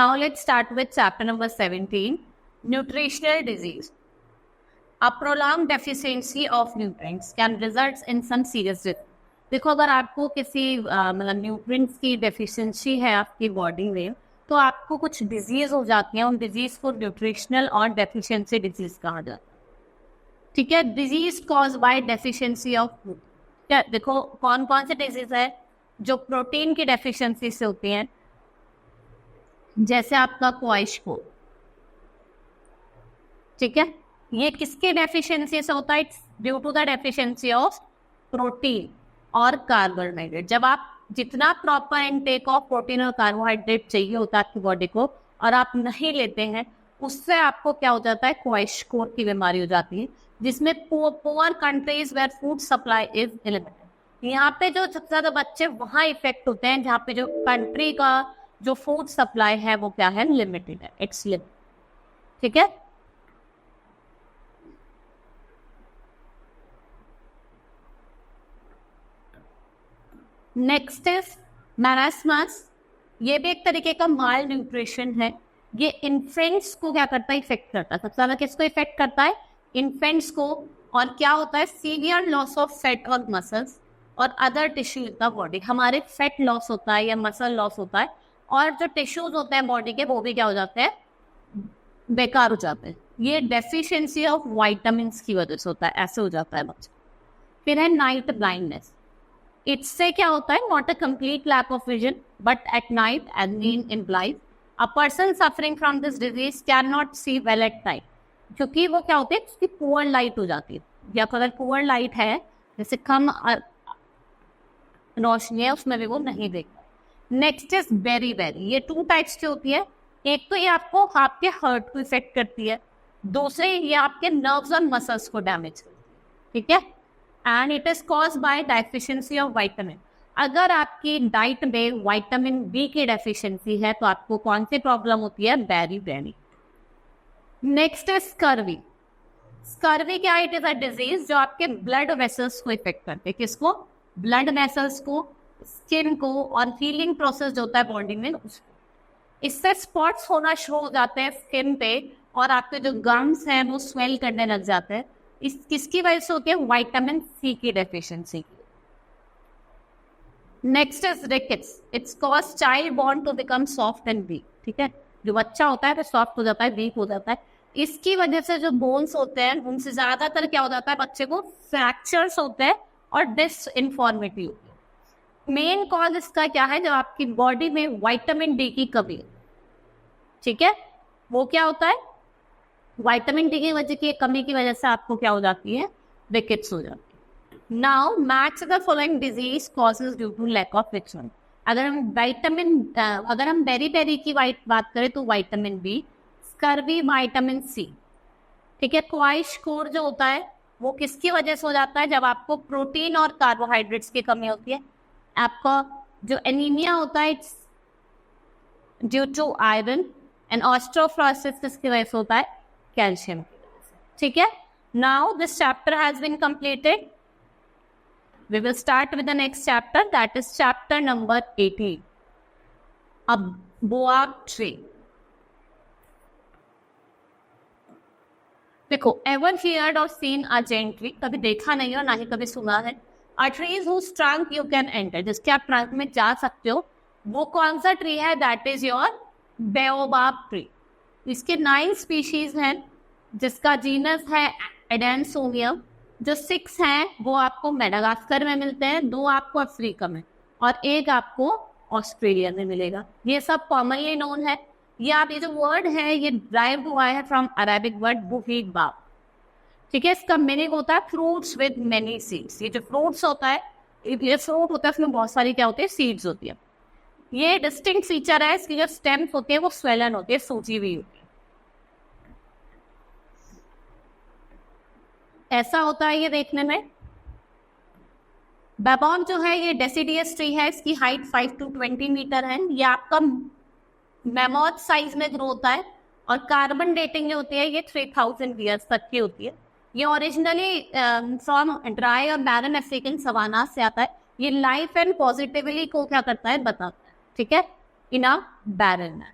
Now let's start with chapter number 17, nutritional disease. A prolonged deficiency of nutrients can result in some serious disease. देखो, अगर आपको किसी मतलब nutrients की deficiency है आपकी बॉडी में, तो आपको कुछ डिजीज हो जाती है. उन डिजीज को न्यूट्रिशनल और डेफिशिएंसी डिजीज कहा जाता है. ठीक है, disease cause by deficiency of food. क्या देखो कौन कौन से डिजीज है जो प्रोटीन की डेफिशिएंसी से होती हैं. जैसे आपका क्वाइशको, ठीक है, ये किसके डेफिशिएंसी से होता है? Due to the deficiency of protein और कार्बोहाइड्रेट. जब आप जितना प्रॉपर इनटेक ऑफ प्रोटीन और कार्बोहाइड्रेट चाहिए होता है आपकी बॉडी को और आप नहीं लेते हैं, उससे आपको क्या हो जाता है? क्वाइशकोर की बीमारी हो जाती है, जिसमें poor countries where food supply is limited. यहाँ पे जो सबसे ज्यादा बच्चे वहां इफेक्ट होते हैं जहाँ पे जो कंट्री का जो फूड सप्लाई है वो क्या है? लिमिटेड है. It's limited. ठीक है, नेक्स्ट इज मैरास्मस. ये भी एक तरीके का माल न्यूट्रिशन है. ये इन्फेंट्स को क्या करता है? इफेक्ट करता है. सबसे ज्यादा किसको इफेक्ट करता है? इन्फेंट्स को. और क्या होता है? सीवियर लॉस ऑफ फैट और मसल्स और other tissue in the body. हमारे फैट लॉस होता है या मसल लॉस होता है और जो टिश्यूज होते हैं बॉडी के वो भी क्या हो जाते हैं? बेकार हो जाते हैं. ये डेफिशिएंसी ऑफ विटामिन की वजह से होता है. ऐसे हो जाता है बच्चा. फिर है नाइट ब्लाइंडनेस. इससे क्या होता है? Not a complete lack of vision but at night as mean implies a person suffering from this disease can not see well at night. क्योंकि वो क्या होती है? उसकी पुअर लाइट हो जाती है. या अगर पुअर लाइट है, जैसे कम रोशनी है, उसमें भी वो नहीं देखता. Next is beri beri. ये 2 टाइप्स की होती है. एक तो ये आपको आपके हार्ट को इफेक्ट करती है, दूसरे ये आपके नर्व्स और मसल्स को डैमेज करती है. ठीक है, and it is cause by deficiency of vitamin. अगर आपकी डाइट में विटामिन बी की डेफिशिएंसी है तो आपको कौन सी प्रॉब्लम होती है? Beri beri. नेक्स्ट है स्कर्वी. स्कर्वी क्या? इट इज अ डिजीज जो आपके ब्लड वेसल्स को इफेक्ट करते हैं. किसको? ब्लड वेसल्स को, स्किन को, और हीलिंग प्रोसेस जो होता है बॉडी में उसको. इससे स्पॉट्स होना शुरू हो जाते हैं स्किन पे और आपके जो गम्स हैं वो स्वेल करने लग जाते हैं. इस किसकी वजह से होती है? विटामिन सी की deficiency. Next is rickets. Its cause child bone to become soft and weak. ठीक है, जो बच्चा होता है वो सॉफ्ट हो जाता है, वीक हो जाता है. इसकी वजह से जो बोन्स होते हैं उनसे ज्यादातर क्या हो जाता है? बच्चे को फ्रैक्चर्स होते हैं और डिसइन्फॉर्मिटी होती है. मेन कॉज इसका क्या है? जब आपकी बॉडी में विटामिन डी की कमी. ठीक है, वो क्या होता है? विटामिन डी की वजह की कमी की वजह से आपको क्या हो जाती है? रिकेट्स हो जाती है. Now match the following disease causes due to lack of vitamin. अगर हम बेरी बेरी की बात करें तो vitamin B, scurvy vitamin C. ठीक है, क्वाइशकोर जो होता है वो किसकी वजह से हो जाता है? जब आपको प्रोटीन और कार्बोहाइड्रेट्स की कमी होती है. आपका जो एनीमिया होता है it's due to iron and osteoporosis किसकी वजह से होता है? कैल्शियम. ठीक है, now this chapter has been completed. We will start with the next chapter, that is chapter number 18, a baobab tree. देखो, एवर हियर्ड और सीन अ जेंट ट्री. कभी देखा नहीं और ना ही कभी सुना है. A trees whose trunk you can enter. जिसके आप ट्रंक में जा सकते हो. वो कौन सा ट्री है? That is your baobab tree. इसके 9 स्पीशीज हैं, जिसका जीनस है एडेंसोनियम. जो 6 हैं वो आपको मेडागास्कर में मिलते हैं, 2 आपको अफ्रीका में और 1 आपको ऑस्ट्रेलिया में मिलेगा. ये सब कॉमनली नोन है. ये जो वर्ड है ये ड्राइव हुआ है फ्रॉम अरेबिक वर्ड बुहीग बाब. ठीक है, इसका मीनिंग होता है फ्रूट्स विद मेनी सीड्स. ये जो फ्रूट्स होता है, ये फ्रूट होता है, उसमें बहुत सारी क्या होती है? सीड्स होती है. ये डिस्टिंक्ट फीचर है. इसकी जो स्टेम्स होती है वो स्वेलन होती है, सूजी हुई होती है. ऐसा होता है ये देखने में. बाबॉन जो है ये डेसिडियस ट्री है. इसकी हाइट 5 to 20 मीटर है. ये आपका मैमोथ साइज में ग्रो होता है और कार्बन डेटिंग जो होती है ये 3000 ईयर्स तक की होती है. ये ओरिजिनली फ्रॉम ड्राई और बैरन अफ्रीकन सवाना से आता है. ये लाइफ एंड पॉजिटिवली को क्या करता है? बताता है. ठीक है, in a barren land.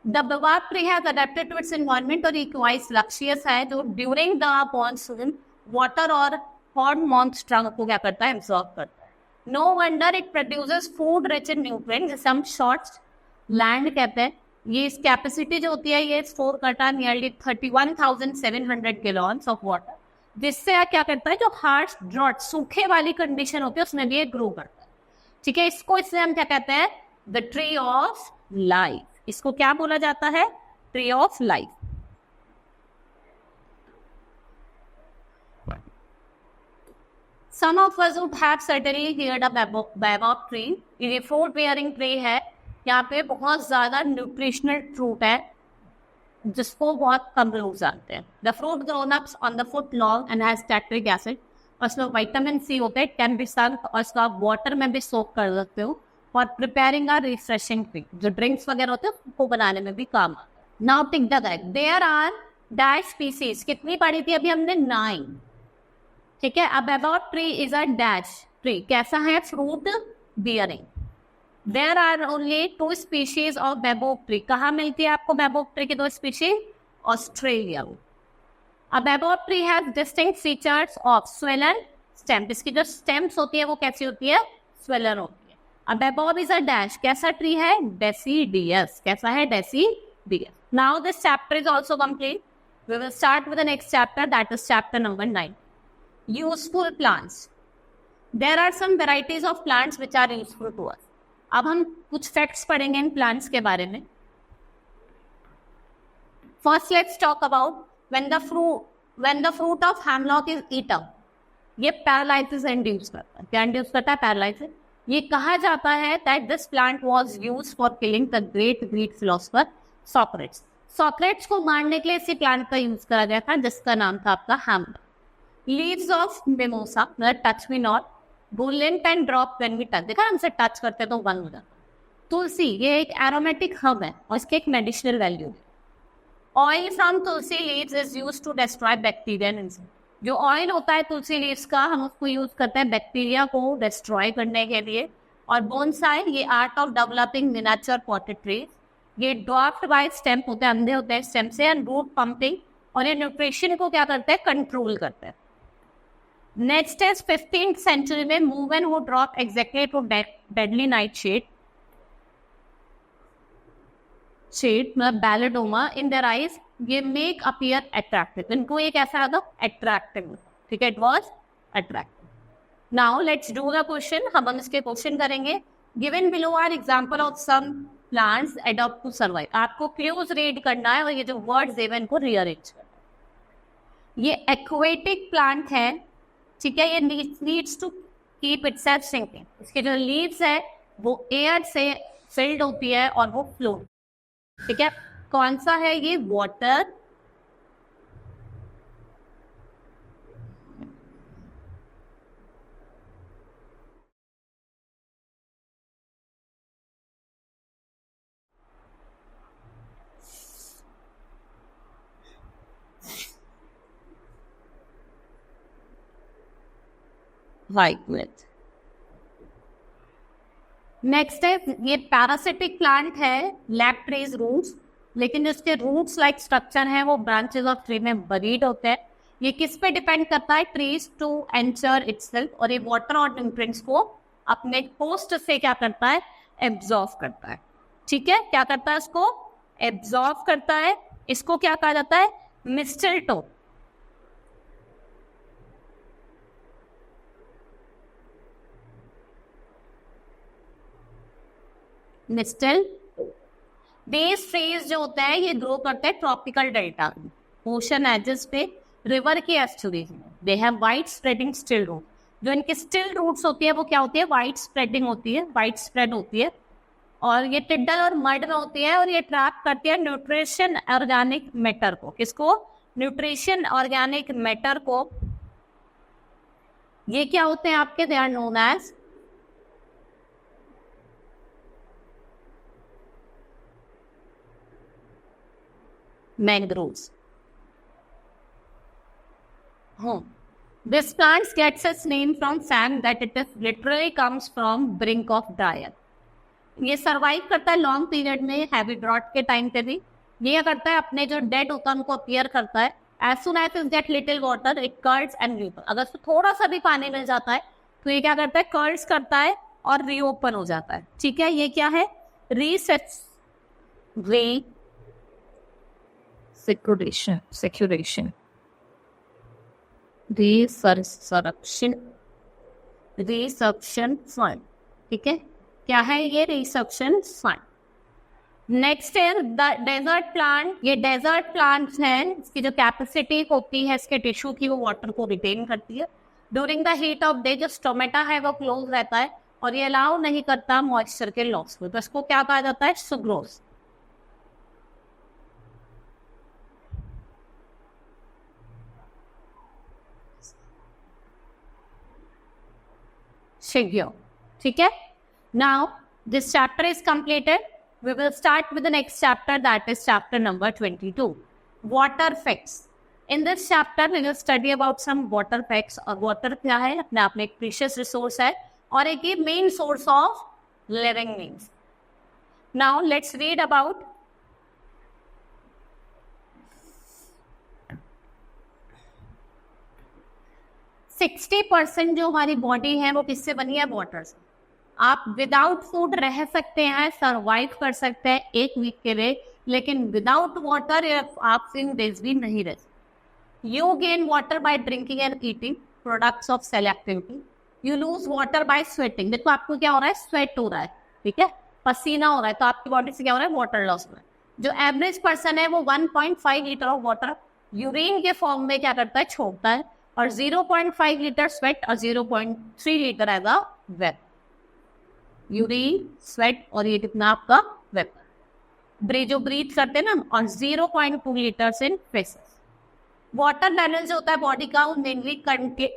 The baobab tree has adapted to its environment और Equus है जो during the monsoon water और hot monsoon को क्या करता है, absorb करता है. No wonder it produces food rich in nutrients. Some short land कहते हैं. ये इस कैपेसिटी जो होती है ये स्टोर करता है नियरली 31,700 गैलन्स ऑफ वाटर, जिससे क्या करता है जो हार्श ड्रॉट सूखे वाली कंडीशन होती है उसमें भी ये ग्रो करता है. ठीक है, इसको इससे हम क्या कहते हैं, द ट्री ऑफ लाइफ. इसको क्या बोला जाता है, tree of life. Some of us would have certainly heard of baobab tree. ये fruit bearing tree है. यहाँ पे बहुत ज़्यादा न्यूट्रिशनल फ्रूट है जिसको बहुत कम लोग जानते हैं. The fruit grown ups on the foot long and has tartaric acid. और उसमें विटामिन सी होते हैं, कैन बी सक, और उसका वाटर में भी सोक कर सकते हो और प्रिपेयरिंग अ रिफ्रेशिंग ड्रिंक. जो ड्रिंक्स वगैरह होते हैं उसको बनाने में भी काम आता है. Now tick the correct. There are dash species. कितनी पढ़ी थी अभी हमने, 9. ठीक है, अब baobab tree is a dash tree. कैसा है, fruit bearing. There are only 2 species of baobab tree. कहाँ मिलती है आपको baobab tree की 2 species? ऑस्ट्रेलिया. अब baobab tree has distinct features of swollen stem. इसकी जो stems होती है वो कैसी होती है, swollen होती है. अब baobab is a dash. कैसा tree है, deciduous. कैसा है, deciduous. Now this chapter is also complete. We will start with the next chapter, that is chapter number 9. Useful plants. There are some varieties of plants which are useful to us. अब हम कुछ facts पढ़ेंगे in plants के बारे में. First let's talk about when the fruit of hemlock is eaten. ये paralysis induce करता है. क्या इंड्यूस करता है, पैरालिसिस. ये कहा जाता है that this plant was used for killing the great Greek philosopher Socrates. Socrates को मारने के लिए इसी प्लांट का यूज करा गया था जिसका नाम था आपका hemlock. Leaves of mimosa, touch me not, बुलेंट and drop when we touch. देखा, हमसे टच करते तो बंद हो जाता. तुलसी ये एक एरोमेटिक हर्ब है और इसके एक मेडिसिनल वैल्यू है. Oil from tulsi leaves is used to destroy bacteria and insect. जो ऑयल होता है तुलसी लीव्स का, हम उसको यूज करते हैं बैक्टीरिया को डिस्ट्रॉय करने के लिए. और बोनसाई, ये art of developing miniature potted trees. ये ड्वार्फ्ड बाय स्टेम होते हैं, अंधे होते हैं स्टेम से, एंड रूट पंपिंग. और ये न्यूट्रिशन को क्या करते हैं, कंट्रोल करते हैं. नेक्स्ट इज 15th सेंचुरी में women who drop exactly to deadly nightshade मतलब बैलेडोमा इन देयर आईज. ये मेक अपीयर अट्रैक्टिव. इनको ये कैसा आता, अट्रैक्टिव. ठीक है, it was attractive. Now let's do the question. हम इसके क्वेश्चन करेंगे. Given below are example of some plants adopt to survive. आपको क्लूज रीड करना है और ये जो वर्ड्स है इनको रीअरेंज करना है. ये एक्वेटिक प्लांट है. ठीक है, ये needs to keep itself sinking. इसके जो लीव्स है वो एयर से फिल्ड होती है और वो फ्लोट. ठीक है, कौन सा है ये, वाटर. वाइट. नेक्स्ट है, ये पैरासिटिक प्लांट है, लैक ट्रीज रूट्स. लेकिन जिसके रूट्स लाइक स्ट्रक्चर है वो ब्रांचेस ऑफ ट्री में बरीड होते हैं. ये किस पे डिपेंड करता है, ट्रीज टू एंचर इटसेल्फ. और ये वाटर और न्यूट्रिएंट्स को अपने पोस्ट से क्या करता है, एब्जॉर्ब करता है. ठीक है, क्या करता है, इसको एब्जॉर्ब करता है. इसको क्या कहा जाता है, मिस्टलटो. मिस्टल. बेस ट्रीज जो होता है ये ग्रो करते हैं ट्रॉपिकल डेल्टा, ओशन एजेस पे, रिवर की एस्चुरीज में. They have wide spreading stilt root. जो इनके स्टिल रूट्स होती है वो क्या होती है, वाइड स्प्रेडिंग होती है, वाइड स्प्रेड होती है. और ये टिड्डल और मड में होती है और ये ट्रैप करती है न्यूट्रिशन ऑर्गेनिक मैटर को. किसको, न्यूट्रिशन ऑर्गेनिक मैटर को. ये क्या होते हैं आपके, they are known as mangroves. This plant gets its name from fact that it is literally comes from brink of dry earth. ये सर्वाइव करता है लॉन्ग पीरियड में, हैवी ड्रॉट के टाइम पे भी। ये क्या करता है, अपने जो डेड होता है उनको अपीयर करता है। As soon as it get little water it curls and reopen. अगर उसको थोड़ा सा भी पानी मिल जाता है तो ये क्या करता है, कर्ल्स करता है और रीओपन हो जाता है। ठीक है, ये क्या है, रिसक्शन फंड। ठीक है, क्या है ये, रिसक्शन फंड। नेक्स्ट है डेजर्ट प्लांट। ये डेजर्ट प्लांट्स हैं, इसकी जो कैपेसिटी होती है इसके टिश्यू की, वो वाटर को रिटेन करती है। During the heat of day जो स्टोमेटा है वो क्लोज रहता है और ये अलाउ नहीं करता मॉइस्चर के लॉस को, तो इसको क्या कहा जाता है, सुग्रोस। शिग्यो। ठीक है, now this chapter is completed. We will start with the next chapter, that is chapter number 22, water facts. In this chapter we will study about some water facts. और water क्या है, अपने आप में एक precious resource है और एक ये main source of living beings. Now let's read about %60 जो हमारी बॉडी है वो किससे बनी है, वाटर से। आप विदाउट फूड रह सकते हैं, सरवाइव कर सकते हैं 1 वीक के लिए, लेकिन विदाउट वाटर आप few days भी नहीं रह सकते। You gain water by drinking and eating products of cell activity. You lose water by sweating. देखो आपको क्या हो रहा है, स्वेट हो रहा है, ठीक है, पसीना हो रहा है, तो आपकी बॉडी से क्या हो रहा है, वाटर लॉस हो रहा है। जो एवरेज पर्सन है वो 1.5 लीटर ऑफ वाटर यूरिन के फॉर्म में क्या करता है, छोड़ता है, और 0.5 लीटर स्वेट और 0.3 litre as a vapour. Urine, sweat और ये कितना आपका वेपर, जो ब्रीथ करते हैं ना, और 0.2 लीटर्स इन फेसेस। वाटर लेवल जो होता है बॉडी का वो मेनली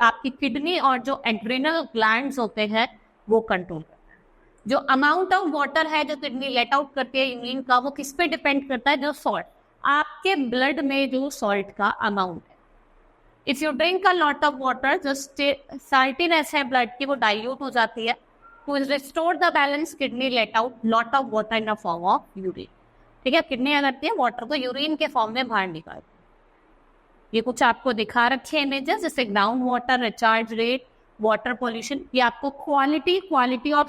आपकी किडनी और जो एड्रिनल ग्लैंड्स होते हैं वो कंट्रोल करता है। जो अमाउंट ऑफ वाटर है जो किडनी लेट आउट करती है यूरिन का, वो किस पे डिपेंड करता है, जो सॉल्ट, आपके ब्लड में जो सॉल्ट का अमाउंट है। If you drink a lot of water, जो साल्टीनेस है ब्लड की वो डाइल्यूट हो जाती है। To restore the balance, kidney let out lot of water in the form of urine. ठीक है, किडनी क्या करती है, वाटर को यूरिन के फॉर्म में बाहर निकालती है। ये कुछ आपको दिखा रखे इमेजेस, जैसे ground water, recharge rate, water pollution. ये आपको क्वालिटी और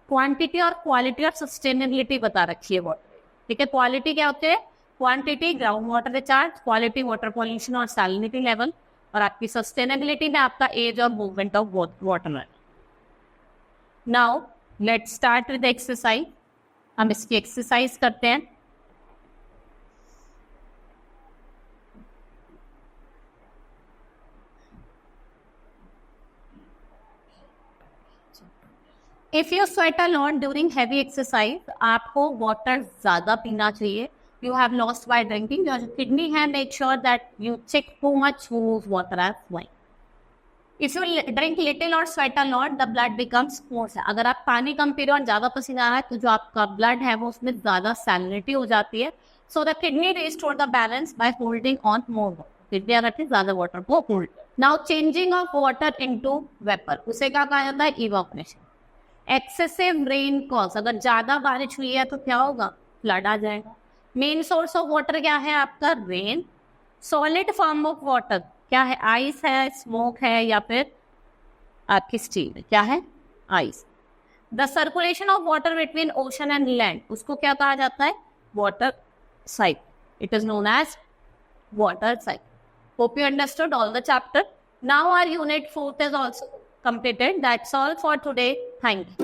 क्वांटिटी और क्वालिटी और सस्टेनेबिलिटी बता रखी है वाटर। ठीक है, क्वालिटी क्या होते हैं, quantity ground water recharge, quality water pollution और सैलिनिटी लेवल, और आपकी सस्टेनेबिलिटी में आपका एज और मूवमेंट ऑफ वाटर है। Now let's start with the exercise. हम इसकी एक्सरसाइज करते हैं। If you sweat a lot during heavy exercise, आपको वाटर ज्यादा पीना चाहिए। You have lost by drinking. Your kidney है, make sure that you check too much whose water as wine. If you drink little or sweat a lot, the blood becomes more. अगर आप पानी कम P रहे हो और ज्यादा पसीना आ रहा है तो जो आपका ब्लड है वो उसमें ज्यादा सैलिनिटी हो जाती है। So the kidney restore the balance by holding on more water. Kidney अगर ज्यादा वाटर को hold. Now changing of water into vapor, उसे क्या कहा जाता है, evaporation. Excessive rain cause, अगर ज्यादा बारिश हुई है तो क्या होगा, फ्लड आ जाएगा। मेन सोर्स ऑफ वाटर क्या है आपका, rain. Solid form of water क्या है, आइस है, स्मोक है, या फिर आपकी स्टीम है, क्या है, ice. The circulation of water between ocean and land, उसको क्या कहा जाता है, water cycle. It is known as water cycle. Hope you understood all the chapter. Now our unit 4 is also completed. That's all for today. Thank you.